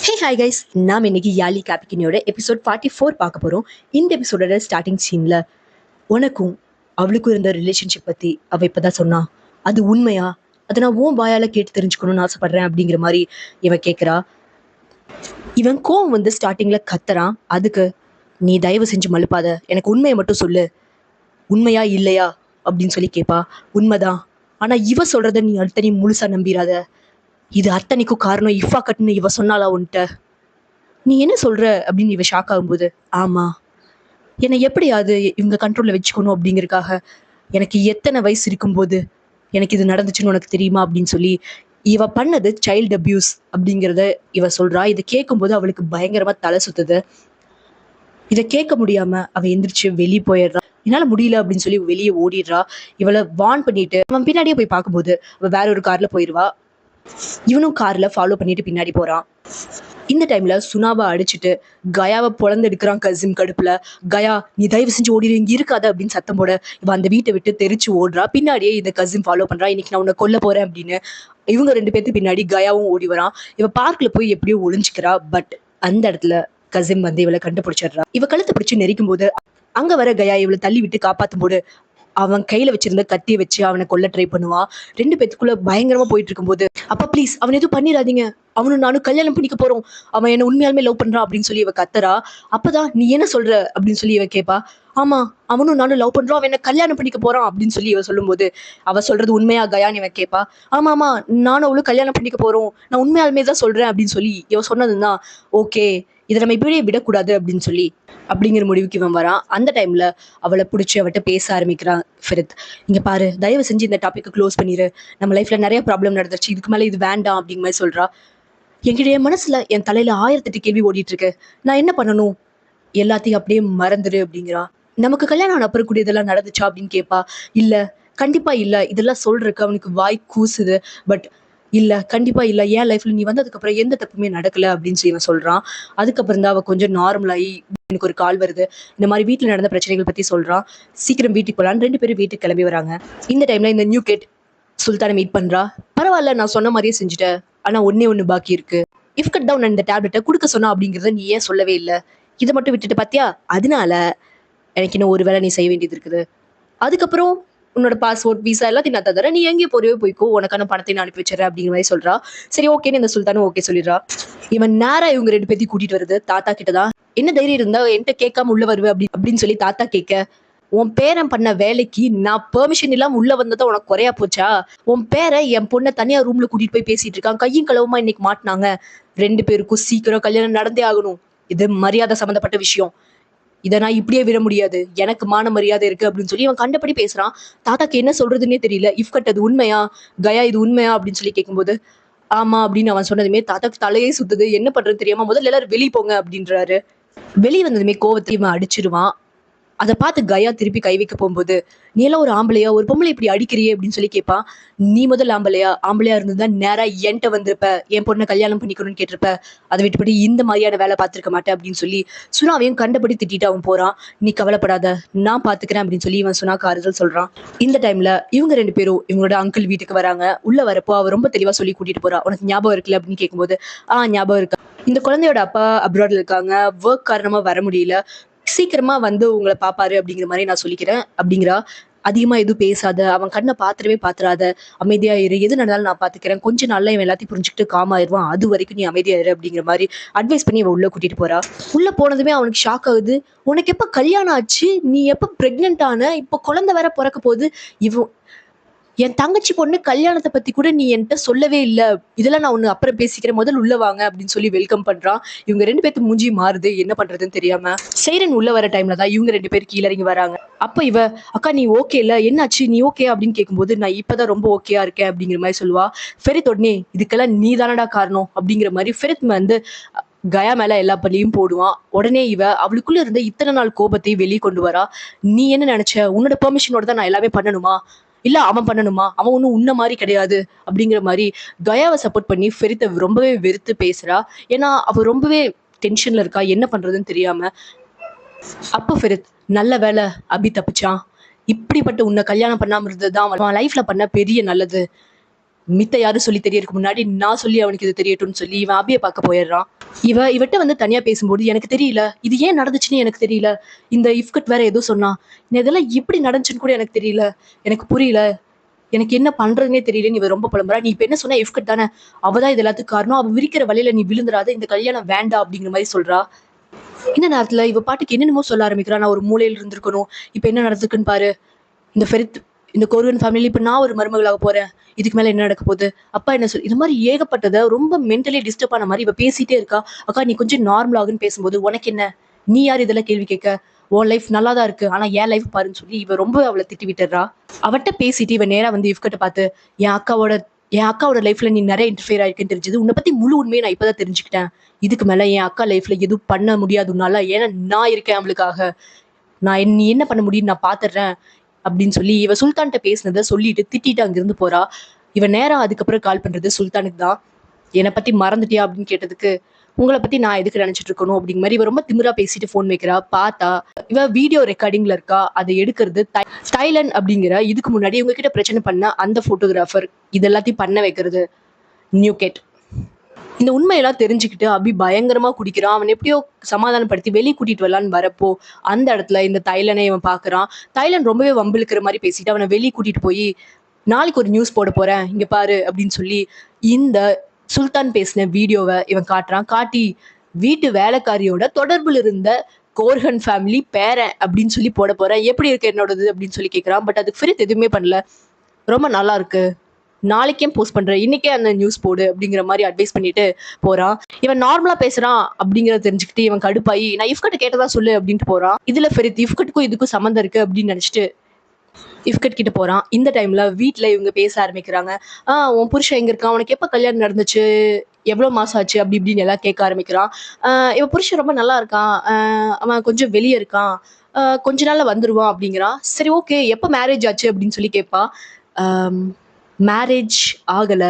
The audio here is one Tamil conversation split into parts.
ஹே ஹாய் கைஸ், நாம் இன்னைக்கு யாலி கேபிக்கினியோட எபிசோட் 44 பார்க்க போகிறோம். இந்த எபிசோடோட ஸ்டார்டிங் சீனில் உனக்கும் அவளுக்கும் இருந்த ரிலேஷன்ஷிப் பற்றி அவள் இப்போ தான் சொன்னா. அது உண்மையா? அதை நான் உன் வாயால் கேட்டு தெரிஞ்சுக்கணும்னு ஆசைப்பட்றேன் அப்படிங்கிற மாதிரி இவன் கேட்குறா. இவன் கோவம் வந்து ஸ்டார்டிங்கில் கத்துறான். அதுக்கு நீ தயவு செஞ்சு மழுப்பாத, எனக்கு உண்மையை மட்டும் சொல்லு, உண்மையா இல்லையா அப்படின்னு சொல்லி கேட்பா. உண்மைதான், ஆனால் இவ சொல்கிறத நீ அடுத்த முழுசாக நம்பிடாத. இது அத்தனைக்கும் காரணம் இஃபா கட்டுன்னு இவ சொன்னாலா உன்கிட்ட? நீ என்ன சொல்ற அப்படின்னு இவ ஷாக் ஆகும்போது, ஆமா, என்னை எப்படியாவது இவங்க கண்ட்ரோல்ல வச்சுக்கணும் அப்படிங்கறக்காக எனக்கு எத்தனை வயசு இருக்கும்போது எனக்கு இது நடந்துச்சுன்னு உனக்கு தெரியுமா அப்படின்னு சொல்லி இவ பண்ணது சைல்டு அபியூஸ் அப்படிங்கிறத இவ சொல்றா. இதை கேட்கும்போது அவளுக்கு பயங்கரமா தலை சுத்துது. இதை கேட்க முடியாம அவ எந்திரிச்சு வெளியே போயிடுறா. என்னால முடியல அப்படின்னு சொல்லி வெளியே ஓடிடுறா. இவளை வார்ன் பண்ணிட்டு அவன் பின்னாடியே போய் பார்க்கும்போது அவ வேற ஒரு கார்ல போயிடுவா. இவனும் கார்ல ஃபாலோ பண்ணிட்டு பின்னாடி போறான். இந்த டைம்ல சுனாவை அடிச்சுட்டு கயாவை பொழந்து எடுக்கிறான் கசிம் கடுப்புல. கயா, நீ தயவு செஞ்சு ஓடிடு, இங்க இருக்காத அப்படின்னு சத்தம் போட இவ அந்த வீட்டை விட்டு தெரிச்சு ஓடுறா. பின்னாடியே இந்த கசிம் ஃபாலோ பண்றா. இன்னைக்கு நான் உன்னை கொல்ல போறேன் அப்படின்னு. இவங்க ரெண்டு பேர்த்து பின்னாடி கயாவும் ஓடி வரான். இவ பார்க்ல போய் எப்படியோ ஒளிஞ்சுக்கிறா. பட் அந்த இடத்துல கசிம் வந்து இவளை கண்டுபிடிச்சிடுறா. இவ கழுத்தை பிடிச்சு நெரிக்கும் போது அங்க வர கயா இவளை தள்ளி விட்டு காப்பாத்தும் போது அவன் கையில வச்சிருந்த கத்தியை வச்சு அவனை கொல்ல ட்ரை பண்ணுவான். ரெண்டு பேத்துக்குள்ள பயங்கரமா போயிட்டு இருக்கும்போது, அப்பா ப்ளீஸ் அவன் எதுவும் பண்ணிடாதீங்க, அவனும் நானும் கல்யாணம் பண்ணிக்க போறோம், அவன் என்ன உண்மையாலுமே லவ் பண்றான் அப்படின்னு சொல்லி இவ கத்துறா. அப்பதான் நீ என்ன சொல்ற அப்படின்னு சொல்லி இவ கேட்பா. ஆமா, அவனும் நானும் லவ் பண்றோம், அவன் என்ன கல்யாணம் பண்ணிக்க போறான் அப்படின்னு சொல்லி இவ சொல்லும்போது அவ சொல்றது உண்மையா கயான்னு இவன் கேட்பா. ஆமா ஆமா, நானும் அவளும் கல்யாணம் பண்ணிக்க போறோம், நான் உண்மையாலுமே தான் சொல்றேன் அப்படின்னு சொல்லி இவ சொன்னதுதான் ஓகே, இதை நம்ம இப்படியே விடக்கூடாது அப்படின்னு சொல்லி அப்படிங்கிற முடிவுக்கு இவன் வரான். அந்த டைம்ல அவளை பிடிச்சி அவட்ட பேச ஆரம்பிக்கிறான் ஃபெரித். இங்க பாரு, தயவு செஞ்சு இந்த டாபிக் க்ளோஸ் பண்ணிரு, நம்ம லைஃப்ல நிறைய ப்ராப்ளம் நடந்துச்சு, இதுக்கு மேல இது வேண்டாம் அப்படிங்கிற மாதிரி சொல்றா. என் மனசுல என் தலையில 1008 கேள்வி ஓடிட்டு இருக்கு, நான் என்ன பண்ணணும்? எல்லாத்தையும் அப்படியே மறந்துரு அப்படிங்கிறா. நமக்கு கல்யாணம் ஆன அப்புறம் கூட இதெல்லாம் நடந்துச்சா அப்படின்னு கேட்பா. இல்ல, கண்டிப்பா இல்ல, இதெல்லாம் சொல்றதுக்கு அவனுக்கு வாய் கூசுது. பட் இல்ல, கண்டிப்பா இல்ல, என் லைஃப்ல நீ வந்ததுக்கு அப்புறம் எந்த தப்புமே நடக்கல அப்படின்னு சொல்லி இவன் சொல்றான். அதுக்கப்புறம் தான் அவ கொஞ்சம் நார்மலாகி எனக்கு ஒரு கால் வருது, இந்த மாதிரி வீட்டுல நடந்த பிரச்சனைகள் பத்தி சொல்றான். சீக்கிரம் வீட்டுக்கு போலான்னு ரெண்டு பேரும் வீட்டுக்கு கிளம்பி வராங்க. இந்த டைம்ல இந்த நியூ கிட் சுல்தானை மீட் பண்றா. பரவாயில்ல, நான் சொன்ன மாதிரியே செஞ்சுட்டேன், ஆனா ஒண்ணு பாக்கி இருக்கு. இஃப் கட் டவுன் இந்த டேப்லெட்டை கொடுக்க சொன்னா அப்படிங்கறத நீ ஏன் சொல்லவே இல்லை? இதை மட்டும் விட்டுட்டு பாத்தியா, அதனால எனக்கு இன்னும் ஒரு வேலை நீ செய்ய வேண்டியது இருக்குது. அதுக்கப்புறம் உன்னோட பாஸ்போர்ட் விசா எல்லாத்தையும் நான் தந்துறேன், நீ எங்கேயும் போறியோ போய்க்கோ, உனக்கான பணத்தை நான் அனுப்பி வச்சிடறேன் அப்படிங்கிற மாதிரி சொல்றா. சரி ஓகேன்னு இந்த சுல்தானும் ஓகே சொல்லிடுறா. இவன் நேரா இவங்க ரெண்டு பேத்தையும் கூட்டிட்டு வருது தாத்தா கிட்டதான். என்ன தைரியம் இருந்தா என்கிட்ட கேட்காம உள்ள வருவேன் அப்படின்னு சொல்லி தாத்தா கேட்க, உன் பேரன் பண்ண வேலைக்கு நான் பெர்மிஷன் இல்லாம உள்ள வந்ததா உனக்கு குறையா போச்சா? உன் பேரை என் பொண்ணை தனியா ரூம்ல கூட்டிட்டு போய் பேசிட்டு இருக்கான், கையும் களவுமா இன்னைக்கு மாட்டினாங்க, ரெண்டு பேருக்கும் சீக்கிரம் கல்யாணம் நடந்தே ஆகணும், இது மரியாதை சம்பந்தப்பட்ட விஷயம், இதை நான் இப்படியே விட முடியாது, எனக்கு மான மரியாதை இருக்கு அப்படின்னு சொல்லி அவன் கண்டபடி பேசுறான். தாத்தாக்கு என்ன சொல்றதுன்னே தெரியல. இஃப் கட் அது உண்மையா, கயா இது உண்மையா அப்படின்னு சொல்லி கேட்கும்போது ஆமா அப்படின்னு அவன் சொன்னதுமே தாத்தாக்கு தலையே சுத்துது. என்ன பண்றது தெரியாம முதல்ல எல்லாரும் வெளியே போங்க அப்படின்றாரு. வெளியே வந்ததுமே கோவத்தை இவன் அடிச்சிருவான். அதை பார்த்து கயா திருப்பி கை வைக்க போகும்போது, நீ எல்லாம் ஒரு ஆம்பளையா, ஒரு பொம்பளை இப்படி அடிக்கிறியே அப்படின்னு சொல்லி கேட்பான். நீ முதல் ஆம்பளையா இருந்ததுதான் நேரா என்கிட்ட வந்திருப்ப, என் பொண்ணை கல்யாணம் பண்ணிக்கணும்னு கேட்டிருப்ப, அதை விட்டுப்படி இந்த மாதிரியான வேலை பார்த்திருக்க மாட்டேன் அப்படின்னு சொல்லி சுனாவையும் கண்டபடி திட்டிட்டு அவன் போறான். நீ கவலைப்படாத, நான் பாத்துக்கிறேன் அப்படின்னு சொல்லி இவன் சுனாக்கு ஆறுதல் சொல்றான். இந்த டைம்ல இவங்க ரெண்டு பேரும் இவங்களோட அங்கிள் வீட்டுக்கு வராங்க. உள்ள வரப்போ அவ ரொம்ப தெளிவா சொல்லி கூட்டிட்டு போறா. உனக்கு ஞாபகம் இருக்குல்ல அப்படின்னு கேட்கும்போது, ஞாபகம் இருக்கா, இந்த குழந்தையோட அப்பா அப்ராட்ல இருக்காங்க, ஒர்க் காரணமா வர முடியல, சீக்கிரமா வந்து உங்களை பாப்பாரு அப்படிங்கிற மாதிரி நான் சொல்லிக்கிறேன் அப்படிங்கிறா. அதிகமா எதுவும் பேசாத, அவன் கண்ணை பாத்துறாத, அமைதியா இரு, எது நடந்தாலும் நான் பாத்துக்கிறேன், கொஞ்ச நாள்ல இவன் எல்லாத்தையும் புரிஞ்சுக்கிட்டு காமாயிருவான், அது வரைக்கும் நீ அமைதியா இரு அப்படிங்கிற மாதிரி அட்வைஸ் பண்ணி இவன் உள்ள கூட்டிட்டு போறா. உள்ள போனதுமே அவனுக்கு ஷாக் ஆகுது. உனக்கு எப்ப கல்யாணம் ஆச்சு, நீ எப்ப பிரெக்னென்ட் ஆன, இப்ப குழந்தை வேற பிறக்க போகுது, இவன் என் தங்கச்சி பொண்ணு கல்யாணத்தை பத்தி கூட நீ என்கிட்ட சொல்லவே இல்லை, இதெல்லாம் நான் ஒண்ணு அப்புறம் பேசிக்கிறேன், முதல்ல உள்ள வாங்க அப்படின்னு சொல்லி வெல்கம் பண்றான். இவங்க ரெண்டு பேர்த்து மூஞ்சி மாறுது, என்ன பண்றதுன்னு தெரியாம. சைரன் உள்ள வர டைம்ல தான் இவங்க ரெண்டு பேர் கீழே இறங்கி வராங்க. அப்ப இவ, அக்கா நீ ஓகே இல்ல, என்னாச்சு, நீ ஓகே அப்படின்னு கேட்கும்போது, நான் இப்பதான் ரொம்ப ஓகேயா இருக்கேன் அப்படிங்கிற மாதிரி சொல்லுவா. ஃபெரித் உடனே இதுக்கெல்லாம் நீ தானடா காரணம் அப்படிங்கிற மாதிரி ஃபெரித் வந்து கயா மேல எல்லா பள்ளியும் போடுவான். உடனே இவ அவளுக்குள்ள இருந்த இத்தனை நாள் கோபத்தை வெளியே கொண்டு வரா. நீ என்ன நினைச்ச, உன்னோட பெர்மிஷனோட தான் நான் எல்லாமே பண்ணணுமா, இல்ல அவன் பண்ணணுமா, அவன் ஒன்னும் உன்ன மாதிரி கிடையாது அப்படிங்கிற மாதிரி கயாவை சப்போர்ட் பண்ணி ஃபெரித்தை ரொம்பவே வெறுத்து பேசுறா. ஏன்னா அவ ரொம்பவே டென்ஷன்ல இருக்கா, என்ன பண்றதுன்னு தெரியாம. அப்போ ஃபெரித், நல்ல வேலை அபி தப்பிச்சான், இப்படிப்பட்ட உன்னை கல்யாணம் பண்ணாம இருந்ததுதான் அவன் லைஃப்ல பண்ண பெரிய நல்லது, மித்த யாரும் சொல்லி தெரியறதுக்கு முன்னாடி நான் சொல்லி அவனுக்கு இது தெரியட்டும்னு சொல்லி இவன் அபியை பார்க்க போயிடுறான். இவட்ட வந்து தனியா பேசும்போது எனக்கு தெரியல, இது ஏன் நடந்துச்சுன்னு எனக்கு தெரியல, இந்த இஃப்கட் வேற ஏதோ சொன்னா, இதெல்லாம் எப்படி நடந்துச்சுன்னு கூட எனக்கு தெரியல, எனக்கு புரியல, எனக்கு என்ன பண்றதுன்னே தெரியலன்னு இவ ரொம்ப புலம்புறா. நீ இப்ப என்ன சொன்ன, இஃப்கட் தானே, அவதான் இது எல்லாத்துக்கும் காரணம், அவ விரிக்கிற வலையில நீ விழுந்துடாத, இந்த கல்யாணம் வேண்டாம் அப்படிங்கிற மாதிரி சொல்றா. இந்த நேரத்துல இவ பாட்டுக்கு என்னென்னமோ சொல்ல ஆரம்பிக்கிறா. நான் ஒரு மூலையில இருந்திருக்கணும், இப்ப என்ன நடந்திருக்குன்னு பாரு, இந்த ஃபெரித் இந்த கோர்வன் ஃபேமிலி இப்ப நான் ஒரு மருமகளாக போறேன், இதுக்கு மேல என்ன நடக்க போகுது, அப்பா என்ன சொல், இது மாதிரி ஏகப்பட்டதை ரொம்ப மென்டலி டிஸ்டர்ப் ஆன மாதிரி இவ பேசிட்டே இருக்கா. அக்கா நீ கொஞ்சம் நார்மல் ஆகுன்னு பேசும்போது உனக்கு என்ன, நீ யார் இதெல்லாம் கேள்வி கேட்க, உன் லைஃப் நல்லா தான் இருக்கு, ஆனா என் லைஃப் பாருன்னு சொல்லி இவ ரொம்ப அவளை திட்டி விட்டுறா. அவட்ட பேசிட்டு இவ நேரா வந்து இவ்கிட்ட பார்த்து, என் அக்காவோட என் அக்காவோட லைஃப்ல நீ நிறைய இன்டர்ஃபியர் ஆயிருக்குன்னு தெரிஞ்சது, உன்னை பத்தி முழு உண்மையை நான் இப்பதான் தெரிஞ்சுக்கிட்டேன், இதுக்கு மேல என் அக்கா லைஃப்ல எதுவும் பண்ண முடியாது உன்னால, ஏன்னா நான் இருக்கேன் அவளுக்காக, நீ என்ன பண்ண முடியும்னு நான் பாத்துறேன் அப்படின்னு சொல்லி இவ சுல்தான்கிட்ட பேசினதை சொல்லிட்டு திட்டிட்டு அங்கிருந்து போறா. இவன் நேரம் அதுக்கப்புறம் கால் பண்றது சுல்தானுக்கு தான். என்னை பத்தி மறந்துட்டியா அப்படின்னு கேட்டதுக்கு, உங்களை பத்தி நான் எதுக்கு நினைச்சிட்டு இருக்கணும் அப்படிங்கிற மாதிரி இவ ரொம்ப திமிரா பேசிட்டு போன் வைக்கிறா. பார்த்தா இவ வீடியோ ரெக்கார்டிங்ல இருக்கா. அதை எடுக்கிறது தைலன் அப்படிங்கிற இதுக்கு முன்னாடி இவங்க கிட்ட பிரச்சனை பண்ண அந்த போட்டோகிராஃபர். இது எல்லாத்தையும் பண்ண வைக்கிறது நியூகேட். இந்த உண்மையெல்லாம் தெரிஞ்சுக்கிட்டு அபி பயங்கரமா குடிக்கிறான். அவன் எப்படியோ சமாதானப்படுத்தி வெளியே கூட்டிட்டு வரலான்னு வரப்போ அந்த இடத்துல இந்த தைலனை இவன் பாக்குறான். தைலன் ரொம்பவே வம்பிழுக்கிற மாதிரி பேசிட்டு அவனை வெளியே கூட்டிட்டு போய், நாளைக்கு ஒரு நியூஸ் போட போறேன் இங்க பாரு அப்படின்னு சொல்லி இந்த சுல்தான் பேசின வீடியோவை இவன் காட்டுறான். காட்டி வீட்டு வேலைக்காரியோட தொடர்புல இருந்த கோர்ஹன் ஃபேமிலி பேரன் அப்படின்னு சொல்லி போட போறேன், எப்படி இருக்கு என்னோடது அப்படின்னு சொல்லி கேட்கறான். பட் அதுக்கு ஃபிரித் எதுவுமே பண்ணல. ரொம்ப நல்லா இருக்கு, நாளைக்கே போஸ்ட் பண்றேன், இன்னைக்கே அந்த நியூஸ் போடு அப்படிங்கிற மாதிரி அட்வைஸ் பண்ணிட்டு போறான். இவன் நார்மலா பேசுறான் அப்படிங்கறத தெரிஞ்சுக்கிட்டு இவன் கடுப்பாயி, நான் இஃப்கட் கேட்டதா சொல்லு அப்படின்ட்டு போறான். இதுல ஃபெரித் இஃப்கட்டுக்கும் இதுக்கும் சம்மந்தம் இருக்கு அப்படின்னு நினைச்சிட்டு இஃப்கட் கிட்ட போறான். இந்த டைம்ல வீட்டுல இவங்க பேச ஆரம்பிக்கிறாங்க. உன் புருஷன் எங்க இருக்கான், உனக்கு எப்ப கல்யாணம் நடந்துச்சு, எவ்வளவு மாசம் ஆச்சு அப்படி இப்படின்னு எல்லாம் கேட்க ஆரம்பிக்கிறான். இவன் புருஷன் ரொம்ப நல்லா இருக்கான், அவன் கொஞ்சம் வெளியே இருக்கான், கொஞ்ச நாள்ல வந்துருவான் அப்படிங்கிறான். சரி ஓகே, எப்ப மேரேஜ் ஆச்சு அப்படின்னு சொல்லி கேட்பா. மேரேஜ் ஆகல,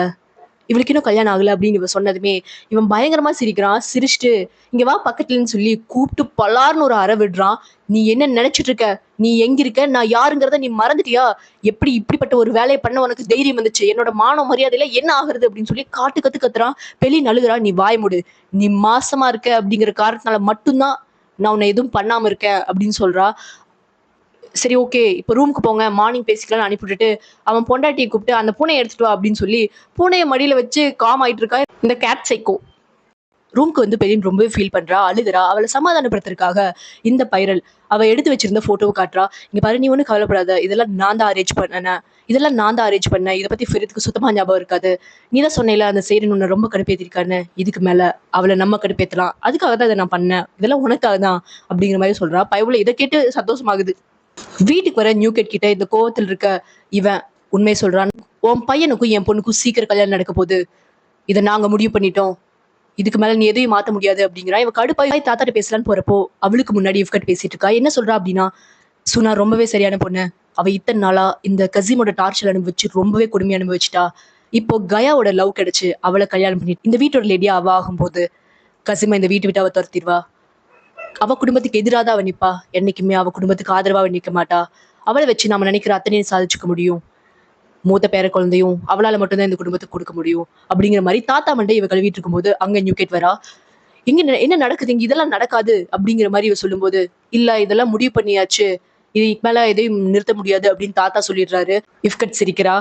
இவளுக்கு இன்னும் கல்யாணம் ஆகல அப்படின்னு இவன் சொன்னதுமே இவன் பயங்கரமா சிரிக்கிறான். சிரிச்சுட்டு இங்க வா பக்கத்துலன்னு சொல்லி கூப்பிட்டு பலார்னு ஒரு அறை விடுறான். நீ என்ன நினைச்சிட்டு இருக்க, நீ எங்க இருக்க, நான் யாருங்கிறத நீ மறந்துட்டியா, எப்படி இப்படிப்பட்ட ஒரு வேலையை பண்ண உனக்கு தைரியம் வந்துச்சு, என்னோட மான மரியாதையில என்ன ஆகுறது அப்படின்னு சொல்லி காட்டு கத்து கத்துறான். பெலி நழுகுறான். நீ வாய் முடு, நீ மாசமா இருக்க அப்படிங்கிற காரணத்தினால மட்டும்தான் நான் உன்னை எதுவும் பண்ணாம இருக்கேன் அப்படின்னு சொல்றா. சரி ஓகே, இப்போ ரூமுக்கு போங்க, மார்னிங் பேசிக்கலாம்னு அனுப்பிவிட்டுட்டு அவன் பொண்டாட்டியை கூப்பிட்டு அந்த பூனையை எடுத்துட்டு வா அப்படின்னு சொல்லி பூனையை மடியில வச்சு காம் ஆயிட்டு இருக்கா இந்த கேட் சைக்கோ. ரூம்க்கு வந்து பெரிய ரொம்பவே ஃபீல் பண்றா, அழுகுறா. அவளை சமாதானப்படுத்துறதுக்காக இந்த பைரல் அவ எடுத்து வச்சிருந்த போட்டோவை காட்டுறா. இங்க பாரு, நீ ஒன்றும் கவலைப்படாத, இதெல்லாம் நான் தான் அரேஞ்ச் பண்ணேன், இதை பத்தி ஃபெரித்துக்கு சுத்தமா ஞாபகம் இருக்காது, நீ தான் சொன்னேல அந்த சைரன் உன்னை ரொம்ப கடுப்பேத்திருக்கான்னு, இதுக்கு மேல அவளை நம்ம கடுப்பேத்தலாம், அதுக்காக தான் இதை நான் பண்ணேன், இதெல்லாம் உனக்காக தான் அப்படிங்கிற மாதிரி சொல்றா. பயவுல இதை கேட்டு சந்தோஷமாகுது. வீட்டுக்கு வர நியூகேட் கிட்ட இந்த கோவத்தில் இருக்க இவன் உண்மை சொல்றான். உன் பையனுக்கும் என் பொண்ணுக்கும் சீக்கிரம் கல்யாணம் நடக்க போகுது, இதை நாங்க முடிவு பண்ணிட்டோம், இதுக்கு மேல நீ எதையும் மாத்த முடியாது அப்படிங்கிறா. இவ கடுப்பாய் தாத்தாட்ட பேசலான்னு போறப்போ அவளுக்கு முன்னாடி இவ்கட் பேசிட்டு இருக்கா. என்ன சொல்றா அப்படின்னா, சுனா ரொம்பவே சரியான பொண்ணு, அவ இத்தனை நாளா இந்த கசீமோட டார்ச்சர் அனுபவிச்சு ரொம்பவே கொடுமை அனுபவிச்சுட்டா, இப்போ கயாவோட லவ் கிடைச்சு அவளை கல்யாணம் பண்ணி இந்த வீட்டோட லேடியா அவ ஆகும்போது கசிமா இந்த வீட்டு விட்டு அவ துரத்திடுவா. அவ குடும்பத்துக்கு எதிராக அவ நிப்பா, என்னைக்குமே அவ குடும்பத்துக்கு ஆதரவா அவ நிக்க மாட்டா. அவளை வச்சு நம்ம நினைக்கிற அத்தனையும் சாதிச்சுக்க முடியும், மூத்த பேர குழந்தையும் அவளால மட்டும்தான் இந்த குடும்பத்துக்கு கொடுக்க முடியும் அப்படிங்கிற மாதிரி தாத்தா மண்டை இவ கழுவிட்டு இருக்கும்போது அங்க நியூகேட் வரா. இங்க என்ன நடக்குது, இங்க இதெல்லாம் நடக்காது அப்படிங்கிற மாதிரி இவ சொல்லும்போது, இல்ல இதெல்லாம் முடிவு பண்ணியாச்சு, இதுக்கு மேல எதையும் நிறுத்த முடியாது அப்படின்னு தாத்தா சொல்லிடுறாரு. இஃப்கட் சிரிக்கிறா.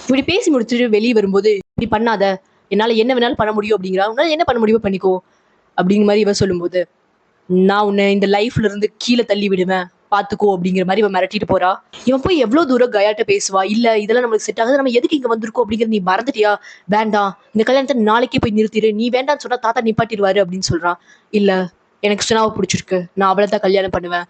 இப்படி பேசி முடிச்சுட்டு வெளியே வரும்போது, இப்படி பண்ணாத, என்னால என்ன வேணாலும் பண்ண முடியும் அப்படிங்கிறா. உன்னால என்ன பண்ண முடியுமோ பண்ணிக்கோ அப்படிங்கிற மாதிரி இவ சொல்லும்போது, நான் உன்னை இந்த லைஃப்ல இருந்து கீழே தள்ளி விடுவேன் பாத்துக்கோ அப்படிங்கிற மாதிரி இவன் மிரட்டிட்டு போறா. இவன் போய் எவ்வளவு தூரம் கயாட்ட பேசுவா. இல்ல இதெல்லாம் நம்மளுக்கு செட் ஆகுது, நம்ம எதுக்கு இங்க வந்திருக்கோம் அப்படிங்கிறது நீ மறந்துட்டியா, வேண்டாம் இந்த கல்யாணத்தை நாளைக்கே போய் நிறுத்திடு, நீ வேண்டாம்னு சொன்னா தாத்தா நிப்பாட்டிடுவாரு அப்படின்னு சொல்றான். இல்ல எனக்கு சுனாவை பிடிச்சிருக்கு, நான் அவளை தான் கல்யாணம் பண்ணுவேன்,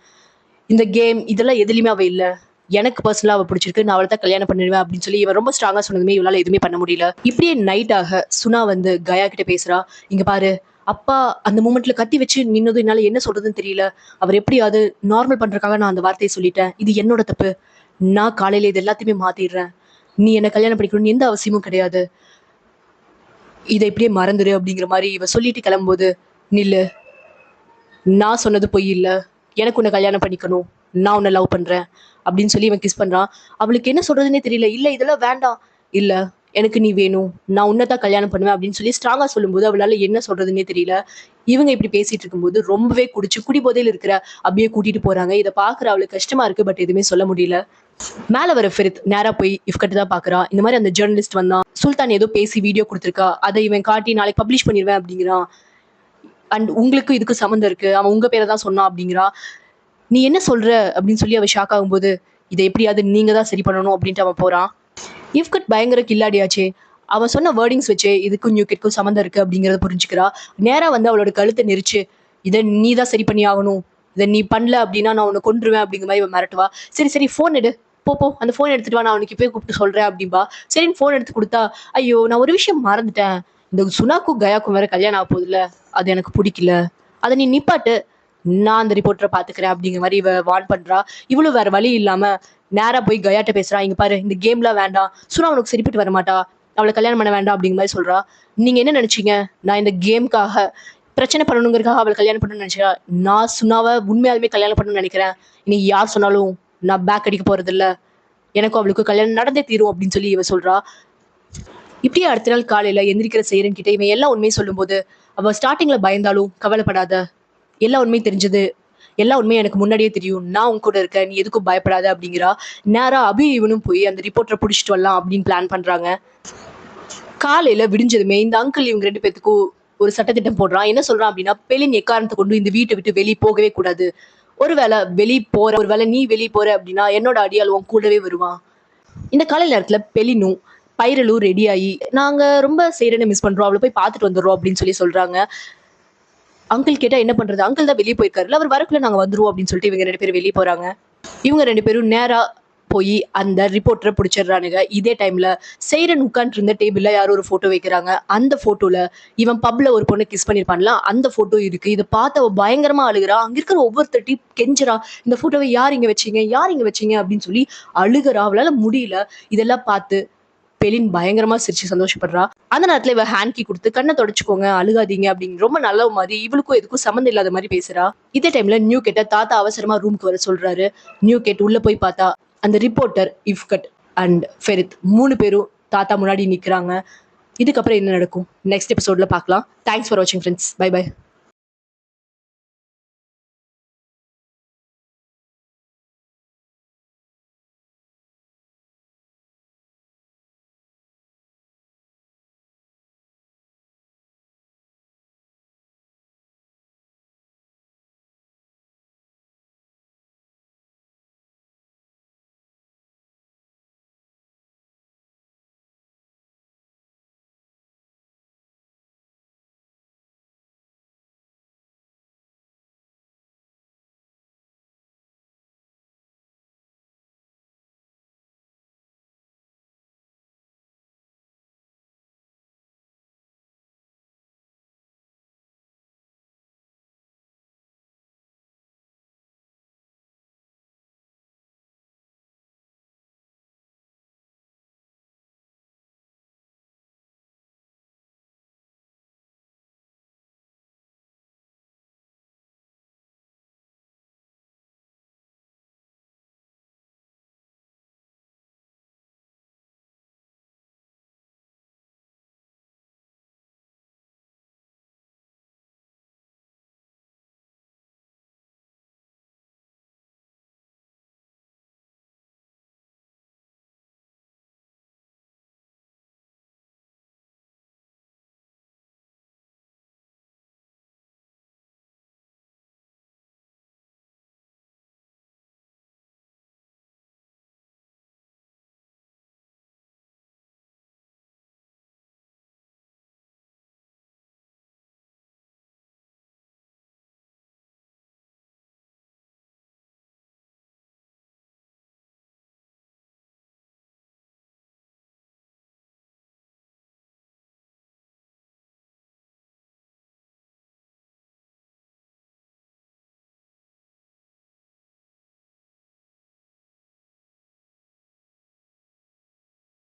இந்த கேம் இதெல்லாம் எதுலையுமே அவ இல்ல, எனக்கு பர்சனலா அவ பிடிச்சிருக்கு, நான் அவளை தான் கல்யாணம் பண்ணிடுவேன் அப்படின்னு சொல்லி இவன் ரொம்ப ஸ்ட்ராங்கா சொன்னதுமே இவளால எதுவுமே பண்ண முடியல. இப்படியே நைட் ஆக சுனா வந்து கயா கிட்ட பேசுறா. இங்க பாரு, அப்பா அந்த மூமெண்ட்ல கத்தி வச்சு நின்னதும் என்னால என்ன சொல்றதுன்னு தெரியல, அவர் எப்படியாவது நார்மல் பண்றதுக்காக நான் அந்த வார்த்தையை சொல்லிட்டேன், இது என்னோட தப்பு, நான் காலையில இது எல்லாத்தையுமே மாத்திடுறேன், நீ என்ன கல்யாணம் பண்ணிக்கணும்னு எந்த அவசியமும் கிடையாது, இதை இப்படியே மறந்துரு அப்படிங்கிற மாதிரி இவ சொல்லிட்டு கிளம்பும்போது, நில்லு, நான் சொன்னது பொய் இல்ல, எனக்கு உன்னை கல்யாணம் பண்ணிக்கணும், நான் உன்னை லவ் பண்றேன் அப்படின்னு சொல்லி இவன் கிஸ் பண்றான். அவளுக்கு என்ன சொல்றதுன்னே தெரியல. இல்ல இதெல்லாம் வேண்டாம், இல்ல எனக்கு நீ வேணும், நான் உன்னதான் கல்யாணம் பண்ணுவேன் அப்படின்னு சொல்லி ஸ்ட்ராங்கா சொல்லும்போது அவளால என்ன சொல்றதுன்னே தெரியல. இவங்க இப்படி பேசிட்டு இருக்கும்போது ரொம்பவே குடிச்சு குடிபோதையில இருக்கிற அபியை கூட்டிட்டு போறாங்க. இத பாக்குற அவளுக்கு கஷ்டமா இருக்கு. பட் எதுவுமே சொல்ல முடியல. மேல வர ஃபெரித் நேரா போய் இஃப்கட்ட தான் பாக்குறா. இந்த மாதிரி அந்த ஜெர்னலிஸ்ட் வந்தான். சுல்தான் ஏதோ பேசி வீடியோ குடுத்திருக்கா. அதை இவன் காட்டி நாளைக்கு பப்ளிஷ் பண்ணிருவேன் அப்படிங்கிறான். அண்ட் உங்களுக்கு இதுக்கு சம்மந்தம் இருக்கு. அவன் உங்க பேரை தான் சொன்னான் அப்படிங்கிறான். நீ என்ன சொல்ற அப்படின்னு சொல்லி அவ ஷாக் ஆகும்போது, இதை எப்படியாவது நீங்க தான் சரி பண்ணணும் அப்படின்ட்டு அவன் போறான். இஃப்கட் பயங்கர கில்லாடியாச்சே. அவன் சொன்ன வேர்டிங்ஸ் வச்சு இதுக்கும் நியூகிட்க்கும் சம்மந்தம் இருக்கு அப்படிங்கறத புரிஞ்சுக்கிறா. நேரா வந்து அவளோட கழுத்தை நெரிச்சு, இதை நீ தான் சரி பண்ணி ஆகணும். இதை நீ பண்ணல அப்படின்னா நான் உன்னை கொன்றுவேன் அப்படிங்கிற மாதிரி இவன் மிரட்டுவா. சரி சரி ஃபோன் எடு, போ போ அந்த ஃபோன் எடுத்துட்டு வா, நான் அவனுக்கு இப்பயே கூப்பிட்டு சொல்றேன் அப்படின்பா. சரின்னு ஃபோன் எடுத்து கொடுத்தா, ஐயோ நான் ஒரு விஷயம் மறந்துட்டேன். இந்த சுனாக்கும் கயாக்கும் வேற கல்யாணம் ஆக போகுதுல்ல, அது எனக்கு பிடிக்கல. அதை நீ நிப்பாட்டு, நான் அந்த ரிப்போர்ட்டரை பாத்துக்கிறேன் அப்படிங்கிற மாதிரி இவ வார்ன் பண்றா. இவ்வளவு வேற வழி இல்லாம நேரா போய் கயாட்ட பேசுறா. இங்க பாரு, இந்த கேம்லாம் வேண்டாம், சுனா அவனுக்கு சரிப்பட்டு வர மாட்டா, அவளை கல்யாணம் பண்ண வேண்டாம் அப்படிங்கிற மாதிரி சொல்றா. நீங்க என்ன நினைச்சீங்க, நான் இந்த கேமுக்காக பிரச்சனை பண்ணணுங்கிறதுக்காக அவளை கல்யாணம் பண்ணணும்னு நினைச்சா? நான் சுனாவை உண்மையாலுமே கல்யாணம் பண்ணணும்னு நினைக்கிறேன். இனி யார் சொன்னாலும் நான் பேக் அடிக்க போறது இல்ல, எனக்கும் அவளுக்கு கல்யாணம் நடந்தே தீரும் அப்படின்னு சொல்லி இவ சொல்றா. இப்படியே அடுத்த நாள் காலையில எந்திரிக்கிற செய்யறன் கிட்ட இவன் எல்லா உண்மையும் சொல்லும்போது, அவ ஸ்டார்டிங்ல பயந்தாலும் கவலைப்படாத, எல்லா உண்மையும் தெரிஞ்சது, எல்லா உண்மையும் எனக்கு முன்னாடியே தெரியும், நான் உன் கூட இருக்கேன், நீ எதுக்கும் பயப்படாத அப்படிங்கிறா. நேரா அபி இவனும் போய் அந்த ரிப்போர்ட்டரை பிடிச்சிட்டு வரலாம் அப்படின்னு பிளான் பண்றாங்க. காலையில விடிஞ்சதுமே இந்த அங்கிள் இவங்க 2 பேத்துக்கும் ஒரு சட்டத்திட்டம் போடுறான். என்ன சொல்றான் அப்படின்னா, பெலின் எக்காரணத்தை கொண்டு இந்த வீட்டை விட்டு வெளியே போகவே கூடாது. ஒருவேளை நீ வெளியே போற அப்படின்னா என்னோட அடியாள் உன் கூடவே வருவான். இந்த காலை நேரத்துல பெலினும் பைரலும் ரெடி ஆகி, நாங்க ரொம்ப செய்யறேன்னு மிஸ் பண்றோம், அவளை போய் பார்த்துட்டு வந்துடுறோம் அப்படின்னு சொல்லி சொல்றாங்க. அங்கிள் கேட்டா என்ன பண்றது, அங்கிள் தான் வெளியே போயிருக்காருல்ல, அவர் வரக்குள்ள நாங்க வந்துருவோம் அப்படின்னு சொல்லிட்டு இவங்க 2 பேரும் வெளியே போறாங்க. இவங்க 2 பேரும் நேரா போய் அந்த ரிப்போர்ட்டரை பிடிச்சிடுறானுங்க. இதே டைம்ல செய்ரன் உட்கார்ந்து இருந்த டேபிள்ல யாரோ ஒரு போட்டோ வைக்கிறாங்க. அந்த போட்டோல இவன் பப்ல ஒரு பொண்ணு கிஸ் பண்ணிருப்பான்ல, அந்த போட்டோ இருக்கு. இதை பார்த்து அவ பயங்கரமா அழுகிறா. அங்க இருக்கிற ஒவ்வொருத்தட்டி கெஞ்சுறா, இந்த போட்டோவை யார் இங்க வச்சீங்க அப்படின்னு சொல்லி அழுகிறா. அவளால முடியல. இதெல்லாம் பார்த்து பெலின் பயங்கரமா சிரிச்சு சந்தோஷப்படுறா. அந்த நேரத்துல இவ ஹேண்ட் கீ கொடுத்து கண்ணை தொடச்சுக்கோங்க, அழுகாதீங்க அப்படின்னு ரொம்ப நல்ல மாதிரி இவளுக்கும் எதுக்கும் சம்மந்தம் இல்லாத மாதிரி பேசுறா. இதே டைம்ல நியூ கேட்ட தாத்தா அவசரமா ரூமுக்கு வர சொல்றாரு. நியூ கேட் உள்ள போய் பார்த்தா அந்த ரிப்போர்ட்டர், இஃப்கட் அண்ட் ஃபெரித் 3 பேரும் தாத்தா முன்னாடி நிக்கிறாங்க. இதுக்கப்புறம் என்ன நடக்கும் நெக்ஸ்ட் எபிசோட்ல பார்க்கலாம். தேங்க்ஸ் ஃபார் வாட்சிங் ஃப்ரெண்ட்ஸ். Bye by.